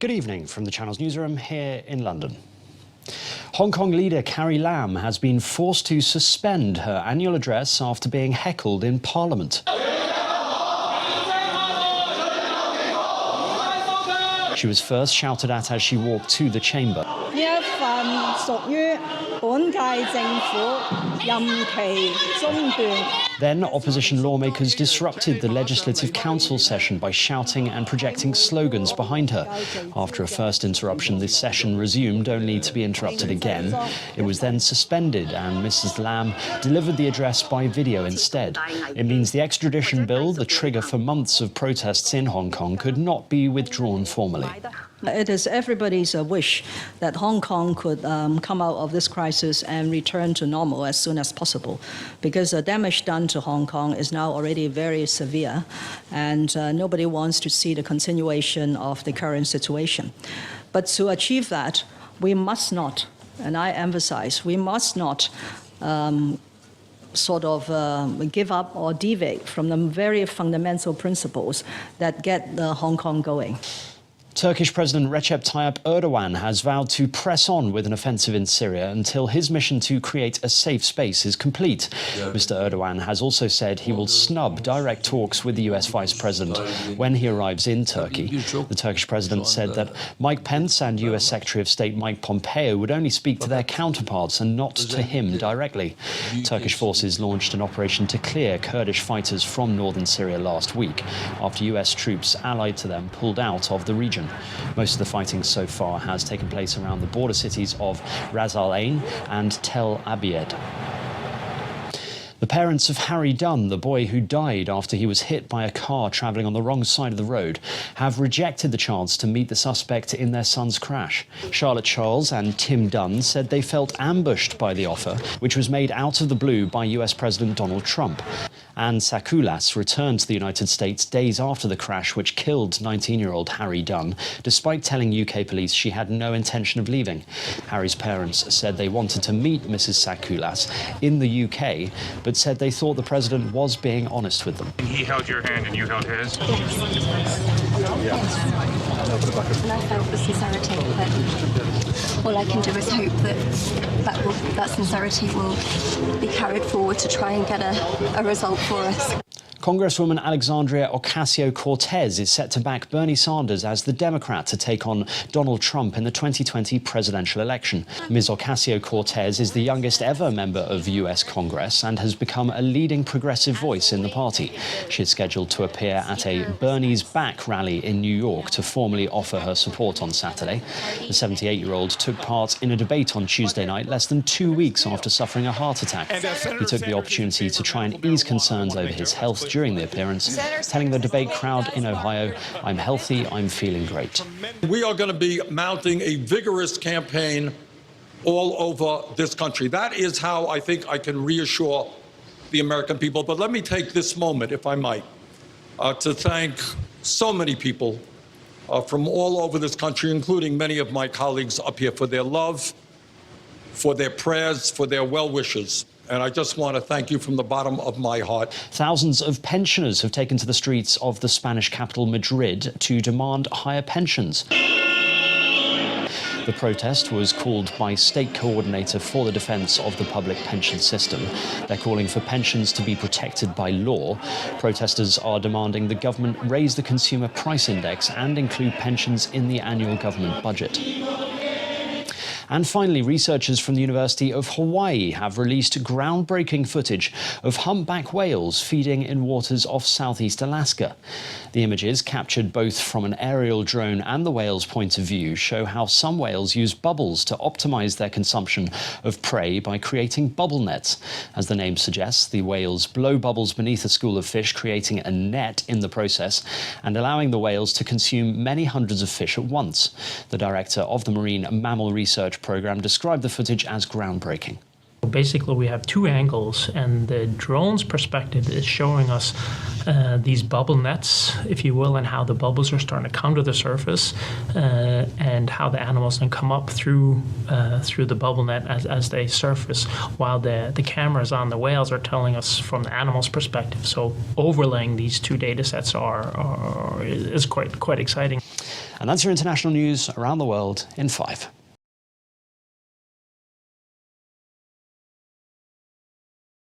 Good evening from the Channel's newsroom here in London. Hong Kong leader Carrie Lam has been forced to suspend her annual address after being heckled in Parliament. She was first shouted at as she walked to the chamber. Then opposition lawmakers disrupted the Legislative Council session by shouting and projecting slogans behind her. After a first interruption, this session resumed, only to be interrupted again. It was then suspended and Mrs. Lam delivered the address by video instead. It means the extradition bill, the trigger for months of protests in Hong Kong, could not be withdrawn formally. It is everybody's wish that Hong Kong could come out of this crisis and return to normal as soon as possible, because the damage done to Hong Kong is now already very severe, and nobody wants to see the continuation of the current situation. But to achieve that, we must not, and I emphasize, we must not give up or deviate from the very fundamental principles that get Hong Kong going. Turkish President Recep Tayyip Erdogan has vowed to press on with an offensive in Syria until his mission to create a safe space is complete. Mr. Erdogan has also said he will snub direct talks with the US Vice President when he arrives in Turkey. The Turkish president said that Mike Pence and US Secretary of State Mike Pompeo would only speak to their counterparts and not to him directly. Turkish forces launched an operation to clear Kurdish fighters from northern Syria last week after US troops allied to them pulled out of the region. Most of the fighting so far has taken place around the border cities of Ras Al Ain and Tel Abyad. The parents of Harry Dunne, the boy who died after he was hit by a car travelling on the wrong side of the road, have rejected the chance to meet the suspect in their son's crash. Charlotte Charles and Tim Dunne said they felt ambushed by the offer, which was made out of the blue by US President Donald Trump. Anne Sakulas returned to the United States days after the crash which killed 19-year-old Harry Dunne, despite telling UK police she had no intention of leaving. Harry's parents said they wanted to meet Mrs. Sakulas in the UK, but said they thought the president was being honest with them. He held your hand and you held his? Yes. And I felt the sincerity, but all I can do is hope that that sincerity will be carried forward to try and get a result for us. Congresswoman Alexandria Ocasio-Cortez is set to back Bernie Sanders as the Democrat to take on Donald Trump in the 2020 presidential election. Ms. Ocasio-Cortez is the youngest ever member of US Congress and has become a leading progressive voice in the party. She is scheduled to appear at a Bernie's Back rally in New York to formally offer her support on Saturday. The 78-year-old took part in a debate on Tuesday night, less than 2 weeks after suffering a heart attack. He took the opportunity to try and ease concerns over his health during the appearance, telling the debate crowd in Ohio, "I'm healthy, I'm feeling great." We are going to be mounting a vigorous campaign all over this country. That is how I think I can reassure the American people. But let me take this moment, if I might, to thank so many people from all over this country, including many of my colleagues up here, for their love, for their prayers, for their well wishes. And I just want to thank you from the bottom of my heart. Thousands of pensioners have taken to the streets of the Spanish capital, Madrid, to demand higher pensions. The protest was called by State Coordinator for the Defence of the Public Pension System. They're calling for pensions to be protected by law. Protesters are demanding the government raise the consumer price index and include pensions in the annual government budget. And finally, researchers from the University of Hawaii have released groundbreaking footage of humpback whales feeding in waters off southeast Alaska. The images, captured both from an aerial drone and the whale's point of view, show how some whales use bubbles to optimize their consumption of prey by creating bubble nets. As the name suggests, the whales blow bubbles beneath a school of fish, creating a net in the process and allowing the whales to consume many hundreds of fish at once. The director of the Marine Mammal Research Program described the footage as groundbreaking. Basically, we have two angles, and the drone's perspective is showing us these bubble nets, if you will, and how the bubbles are starting to come to the surface, and how the animals then come up through the bubble net as they surface, while the cameras on the whales are telling us from the animal's perspective. So overlaying these two data sets is quite exciting. And that's your international news around the world in 5.